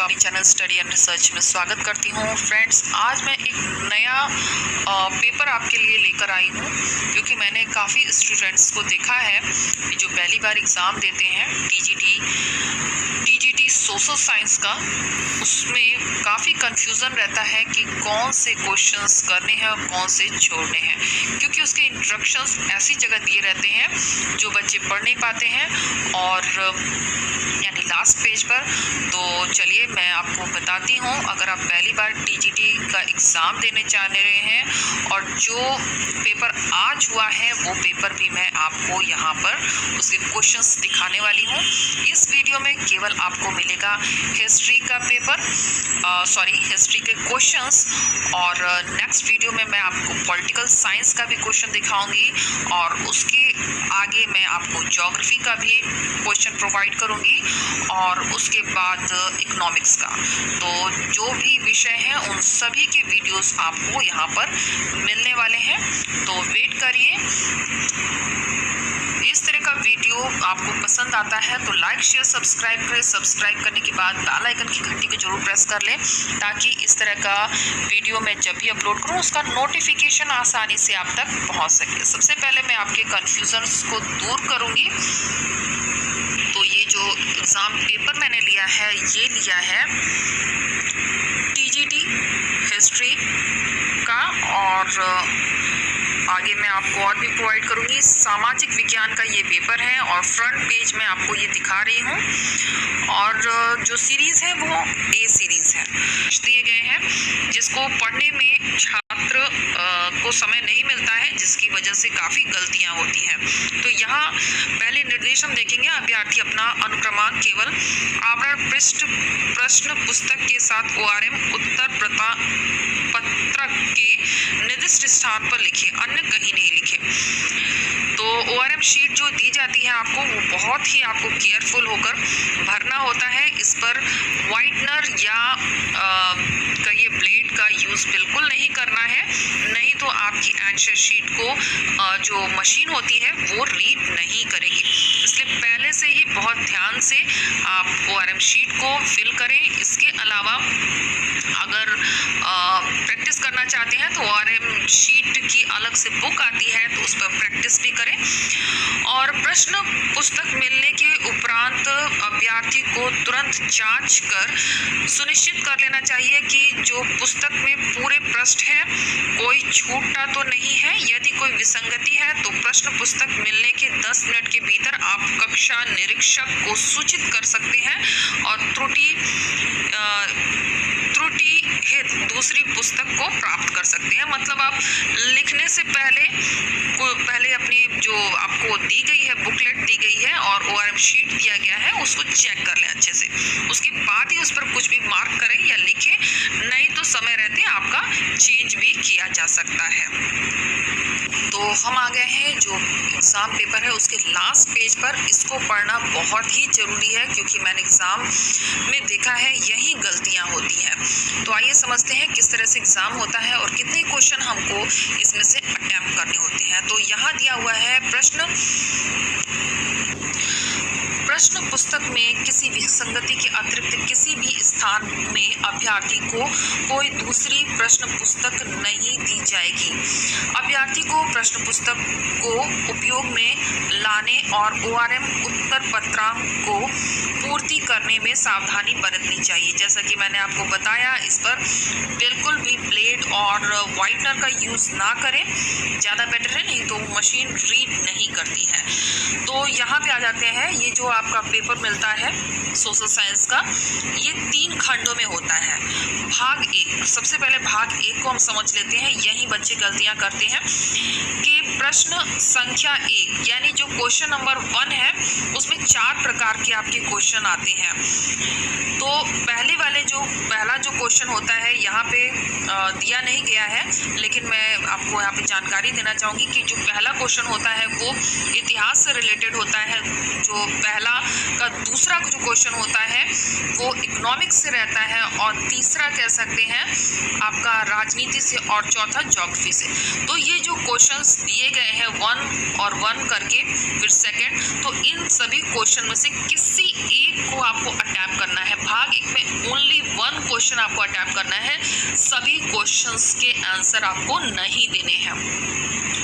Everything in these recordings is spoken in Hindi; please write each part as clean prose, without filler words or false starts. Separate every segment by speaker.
Speaker 1: आपका चैनल स्टडी एंड रिसर्च में स्वागत करती हूँ। फ्रेंड्स, आज मैं एक नया पेपर आपके लिए लेकर आई हूँ, क्योंकि मैंने काफ़ी स्टूडेंट्स को देखा है जो पहली बार एग्ज़ाम देते हैं टीजीटी सोशल साइंस का। उसमें काफ़ी कंफ्यूजन रहता है कि कौन से क्वेश्चंस करने हैं और कौन से छोड़ने हैं, क्योंकि उसके इंस्ट्रक्शंस ऐसी जगह दिए रहते हैं जो बच्चे पढ़ नहीं पाते हैं, और यानी लास्ट पेज पर। तो चलिए मैं आपको बताती हूँ, अगर आप पहली बार टीजीटी का एग्ज़ाम देने जा रहे हैं और जो पेपर आज हुआ है वो पेपर भी मैं आपको यहाँ पर उसके क्वेश्चंस दिखाने वाली हूँ। इस वीडियो में केवल आपको मिलेगा हिस्ट्री का पेपर, हिस्ट्री के क्वेश्चंस, और नेक्स्ट वीडियो में मैं आपको पॉलिटिकल साइंस का भी क्वेश्चन दिखाऊंगी, और उसके आगे मैं आपको ज्योग्राफी का भी क्वेश्चन प्रोवाइड करूंगी, और उसके बाद इकोनॉमिक्स का। तो जो भी विषय हैं उन सभी के वीडियोस आपको यहाँ पर मिलने वाले हैं, तो वेट करिए। इस तरह का वीडियो आपको पसंद आता है तो लाइक शेयर सब्सक्राइब करें। सब्सक्राइब करने के बाद बेल आइकन की घंटी को जरूर प्रेस कर लें, ताकि इस तरह का वीडियो मैं जब भी अपलोड करूं उसका नोटिफिकेशन आसानी से आप तक पहुंच सके। सबसे पहले मैं आपके कन्फ्यूजन्स को दूर करूंगी। तो ये जो एग्ज़ाम पेपर मैंने लिया है, ये लिया है टीजीटी हिस्ट्री का, और आगे मैं आपको और भी प्रोवाइड करूंगी। सामाजिक विज्ञान का ये पेपर है, और फ्रंट पेज में आपको ये दिखा रही हूँ, और जो सीरीज़ है वो ए सीरीज़ है दिए गए हैं, जिसको पढ़ने में छात्र को समय नहीं मिलता है, जिसकी वजह से काफ़ी गलतियाँ होती हैं। तो यहाँ पहले निर्देश हम देखेंगे। अभ्यर्थी अपना अनुक्रमांक केवल आवरण पृष्ठ प्रश्न पुस्तक के साथ ORM उत्तर पत्रक के निर्दिष्ट स्थान पर लिखे, अन्य कहीं नहीं लिखे। तो ORM शीट जो दी जाती है आपको, वो बहुत ही आपको केयरफुल होकर भरना होता है। इस पर वाइटनर या कहिए ब्लेड का यूज़ बिल्कुल नहीं करना है, नहीं तो आपकी आंसर शीट को जो मशीन होती है वो रीड नहीं करेगी। इसलिए पहले से ही बहुत ध्यान से आप ORM शीट को फिल करें। इसके अलावा अगर प्रैक्टिस करना चाहते हैं तो ORM शीट की अलग से बुक आती है, तो उस पर प्रैक्टिस भी करें। और प्रश्न पुस्तक मिलने के उपरांत अभ्यर्थी को तुरंत जांच कर सुनिश्चित कर लेना चाहिए कि जो पुस्तक में पूरे पृष्ठ हैं कोई छूटा तो नहीं है। यदि कोई विसंगति है तो प्रश्न पुस्तक मिलने के 10 मिनट के भीतर आप कक्षा निरीक्षक को सूचित कर सकते हैं, और त्रुटि हित दूसरी पुस्तक को प्राप्त कर सकते हैं। मतलब आप लिखने से पहले अपनी जो आपको दी गई है, बुकलेट दी गई है और ORM शीट दिया गया है, उसको चेक कर लें अच्छे से। उसके बाद ही उस पर कुछ भी मार्क करें या लिखें, नहीं तो समय रहते आपका चेंज भी किया जा सकता है। तो हम आ गए हैं जो एग्ज़ाम पेपर है उसके लास्ट पेज पर। इसको पढ़ना बहुत ही ज़रूरी है, क्योंकि मैंने एग्ज़ाम में देखा है यही गलतियां होती हैं। तो आइए समझते हैं किस तरह से एग्ज़ाम होता है और कितने क्वेश्चन हमको इसमें से अटैम्प्ट करने होते हैं। तो यहाँ दिया हुआ है प्रश्न पुस्तक में किसी विसंगति के अतिरिक्त किसी भी स्थान में अभ्यर्थी को कोई दूसरी प्रश्न पुस्तक नहीं दी जाएगी। अभ्यर्थी को प्रश्न पुस्तक को उपयोग में लाने और ORM उत्तर पत्रांक को पूर्ति करने में सावधानी बरतनी चाहिए। जैसा कि मैंने आपको बताया, इस पर बिल्कुल भी ब्लेड और वाइटनर का यूज़ ना करें, ज़्यादा बेटर है, नहीं तो मशीन रीड नहीं करती है। तो यहाँ पे आ जाते हैं। ये जो आपका पेपर मिलता है सोशल साइंस का, ये 3 खंडों में होता है। भाग 1, सबसे पहले भाग 1 को हम समझ लेते हैं। यही बच्चे गलतियां करते हैं कि प्रश्न संख्या 1 यानी जो क्वेश्चन नंबर 1 है, उसमें 4 प्रकार के आपके क्वेश्चन आते हैं। तो पहले वाले जो पहला जो क्वेश्चन होता है यहाँ पे दिया नहीं गया है, लेकिन मैं आपको यहाँ पे जानकारी देना चाहूँगी कि जो पहला क्वेश्चन होता है वो इतिहास से रिलेटेड होता है। जो पहला का दूसरा जो क्वेश्चन होता है वो इकोनॉमिक्स से रहता है, और तीसरा कह सकते हैं आपका राजनीति से, और चौथा ज्योग्राफी से। तो ये जो क्वेश्चंस दिए गए हैं 1 और 1 करके, फिर सेकंड, तो इन सभी क्वेश्चन में से किसी एक को आपको अटैम्प्ट करना है। भाग 1 में ओनली 1 क्वेश्चन आपको अटैम्प्ट करना है, सभी क्वेश्चंस के आंसर आपको नहीं देने हैं।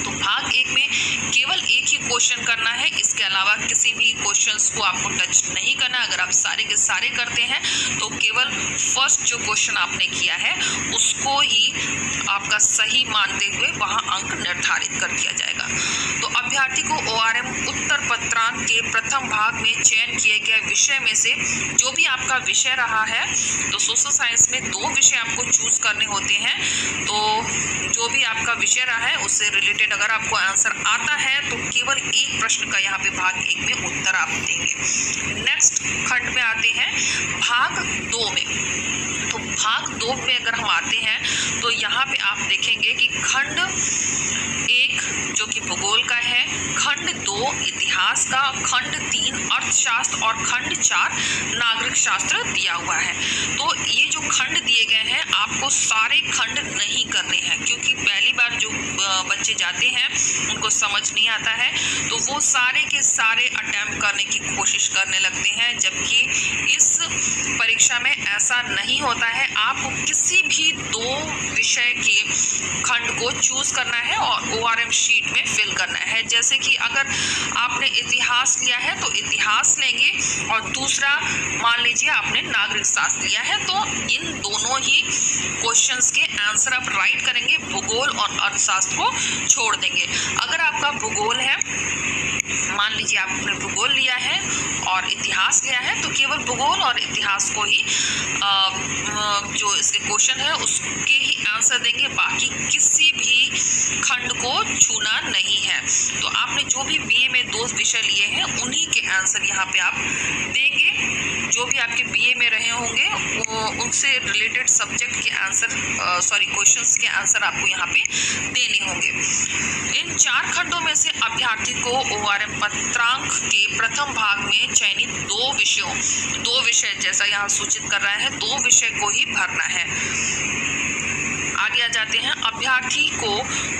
Speaker 1: तो भाग 1 में केवल एक ही क्वेश्चन करना है, इसके अलावा किसी भी क्वेश्चंस को आपको टच नहीं करना। अगर आप सारे के सारे करते हैं तो केवल फर्स्ट जो क्वेश्चन आपने किया है उसको ही आपका सही मानते हुए वहां अंक निर्धारित कर दिया जाएगा। तो अभ्यर्थी को ORM उत्तर पत्रांक के प्रथम भाग में चयन किए गए विषय में से जो भी आपका विषय रहा है, तो सोशल साइंस में 2 विषय आपको चूज करने होते हैं। तो जो भी आपका विषय रहा है उससे रिलेटेड अगर आपको आंसर आता है तो केवल एक प्रश्न का यहाँ पे भाग 1 में उत्तर आप देंगे। नेक्स्ट खंड में आते हैं भाग 2 में। तो भाग 2 में अगर हम आते हैं तो यहाँ पे आप देखेंगे कि खंड 1 जो कि भूगोल का है, खंड 2 इतिहास का, खंड 3 अर्थशास्त्र और खंड 4 नागरिक शास्त्र दिया हुआ है। तो ये जो खंड दिए गए हैं आपको सारे खंड नहीं करने हैं, क्योंकि पहली बार जो बच्चे जाते हैं उनको समझ नहीं आता है, तो वो सारे के सारे अटेम्प्ट करने की कोशिश करने लगते हैं। जबकि इस परीक्षा में ऐसा नहीं होता है, आपको किसी भी 2 विषय के खंड को चूज करना है और ORM शीट में फिल करना है। जैसे कि अगर आपने इतिहास लिया है तो इतिहास लेंगे, और दूसरा मान लीजिए आपने नागरिक शास्त्र लिया है, तो इन दोनों ही क्वेश्चंस के आंसर आप राइट करेंगे, भूगोल और अर्थशास्त्र को छोड़ देंगे। अगर आपका भूगोल है, मान लीजिए आपने भूगोल लिया है और इतिहास लिया है, तो केवल भूगोल और इतिहास को ही जो इसके क्वेश्चन है उसके ही आंसर देंगे, बाकी किसी भी खंड को छूना नहीं है। तो आपने जो भी BA में 2 विषय लिए हैं उन्हीं के आंसर यहाँ पे आप देंगे। जो भी आपके BA में रहे होंगे वो उनसे रिलेटेड सब्जेक्ट के आंसर क्वेश्चंस के आंसर आपको यहाँ पे देने होंगे। इन 4 खंडों में से अभ्यर्थी को ORM पत्रांक के प्रथम भाग में चयनित 2 विषय जैसा यहाँ सूचित कर रहा है, 2 विषय को ही भरना है। आगे आ जाते हैं, अभ्यर्थी को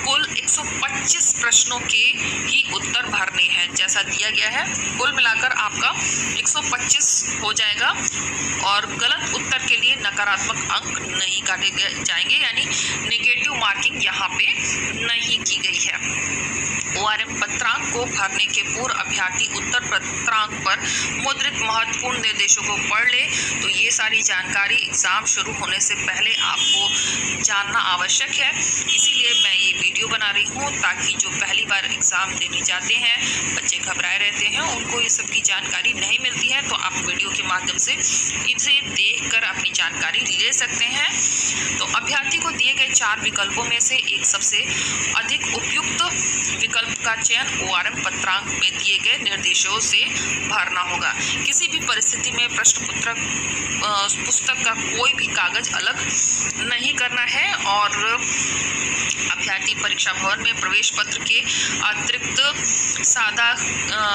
Speaker 1: कुल 125 प्रश्नों के ही उत्तर भरने हैं, जैसा दिया गया है। कुल मिलाकर आपका 125 हो जाएगा, और गलत उत्तर के लिए नकारात्मक अंक नहीं काटे जाएंगे, यानी नेगेटिव मार्किंग यहाँ पे नहीं की गई है। ORM पत्रांक को भरने के पूर्व अभ्यर्थी उत्तर पत्रांक पर मुद्रित महत्वपूर्ण निर्देशों को पढ़ ले। तो ये सारी जानकारी एग्जाम शुरू होने से पहले आपको जानना आवश्यक है, इसीलिए मैं ये वीडियो बना रही हूँ, ताकि जो पहली बार एग्जाम देने जाते हैं, बच्चे घबराए रहते हैं, उनको ये सब की जानकारी नहीं मिलती है, तो आप वीडियो के माध्यम से इसे देखकर अपनी जानकारी ले सकते हैं। तो अभ्यर्थी को दिए गए 4 विकल्पों में से एक सबसे अधिक उपयुक्त विकल्प का चयन ORM पत्रांक में दिए गए निर्देशों से भरना होगा। किसी भी परिस्थिति में प्रश्न पुस्तक का कोई भी कागज अलग नहीं करना है, और अभ्यर्थी परीक्षा भवन में प्रवेश पत्र के अतिरिक्त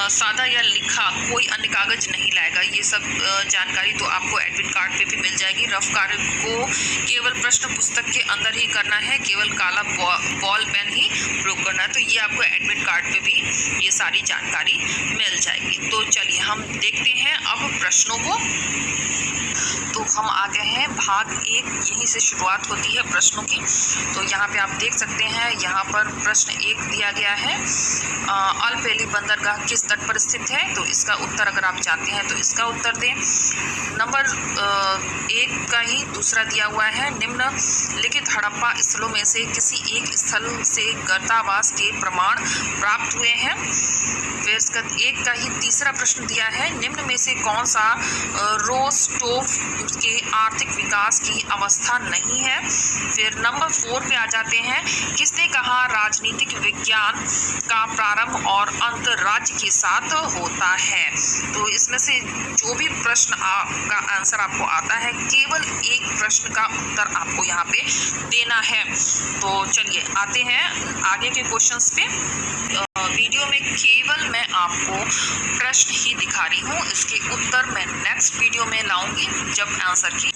Speaker 1: सादा या लिखा कोई अन्य कागज नहीं लाएगा। ये सब जानकारी तो आपको एडमिट कार्ड पे भी मिल जाएगी। रफ कार्य को केवल प्रश्न पुस्तक के अंदर ही करना है, केवल काला बॉल पेन ही प्रयोग करना है। तो ये आपको एडमिट कार्ड पे भी ये सारी जानकारी मिल जाएगी। तो चलिए हम देखते हैं अब प्रश्नों को। तो हम आ गए हैं भाग 1, यहीं से शुरुआत होती है प्रश्नों की। तो यहाँ पे आप देख सकते हैं, यहाँ पर प्रश्न 1 दिया गया है, अल्पेली बंदरगाह किस तट पर स्थित है? तो इसका उत्तर अगर आप जानते हैं तो इसका उत्तर दें। नंबर 1 का ही दूसरा दिया हुआ है, निम्नलिखित हड़प्पा स्थलों में से किसी एक स्थल से गर्तावास के प्रमाण प्राप्त हुए हैं। फिर इसका 1 का ही तीसरा प्रश्न दिया है, निम्न में से कौन सा रोस्टोव के आर्थिक विकास की अवस्था नहीं है। फिर नंबर 4 पे आ जाते हैं, किसने कहा राजनीतिक विज्ञान का प्रारंभ और अंत राज्य के साथ होता है। तो इसमें से जो भी प्रश्न का आंसर आपको आता है केवल एक प्रश्न का उत्तर आपको यहाँ पे देना है। तो चलिए आते हैं आगे के क्वेश्चंस पे। वीडियो में केवल मैं आपको प्रश्न ही दिखा रही हूँ, इसके उत्तर मैं नेक्स्ट वीडियो में लाऊंगी जब आंसर की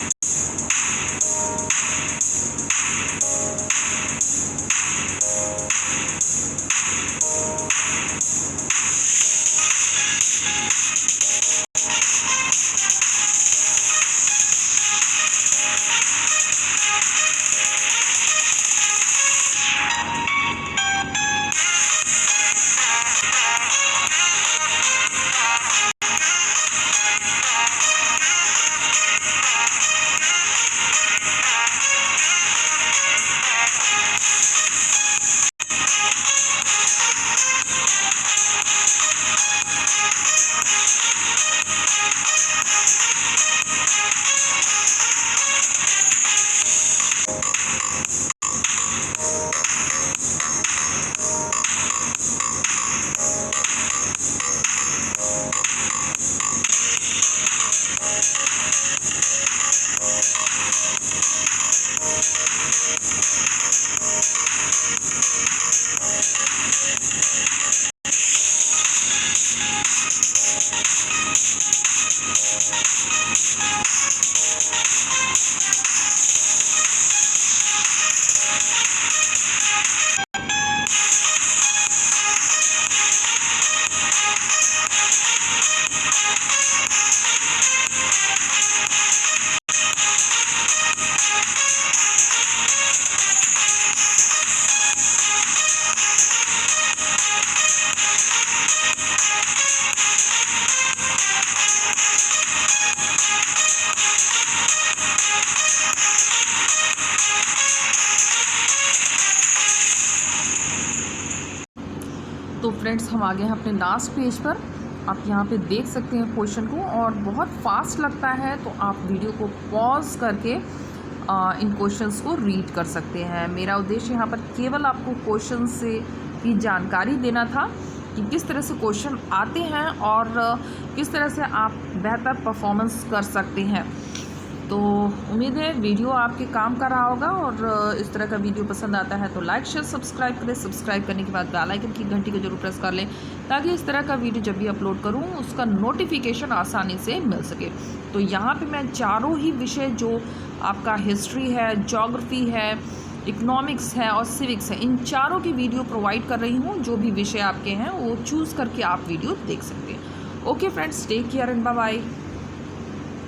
Speaker 1: तो फ्रेंड्स हम आ गए हैं अपने लास्ट पेज पर। आप यहाँ पे देख सकते हैं क्वेश्चन को, और बहुत फास्ट लगता है तो आप वीडियो को पॉज करके इन क्वेश्चंस को रीड कर सकते हैं। मेरा उद्देश्य यहाँ पर केवल आपको क्वेश्चन से की जानकारी देना था कि किस तरह से क्वेश्चन आते हैं और किस तरह से आप बेहतर परफॉर्मेंस कर सकते हैं। तो उम्मीद है वीडियो आपके काम का रहा होगा, और इस तरह का वीडियो पसंद आता है तो लाइक शेयर सब्सक्राइब करें। सब्सक्राइब करने के बाद बेल आइकन की घंटी को जरूर प्रेस कर लें, ताकि इस तरह का वीडियो जब भी अपलोड करूं उसका नोटिफिकेशन आसानी से मिल सके। तो यहाँ पे मैं चारों ही विषय, जो आपका हिस्ट्री है, ज्योग्राफी है, इकोनॉमिक्स है और सिविक्स है, इन चारों की वीडियो प्रोवाइड कर रही हूँ। जो भी विषय आपके हैं वो चूज़ करके आप वीडियो देख सकते हैं। Okay friends, take care and bye bye.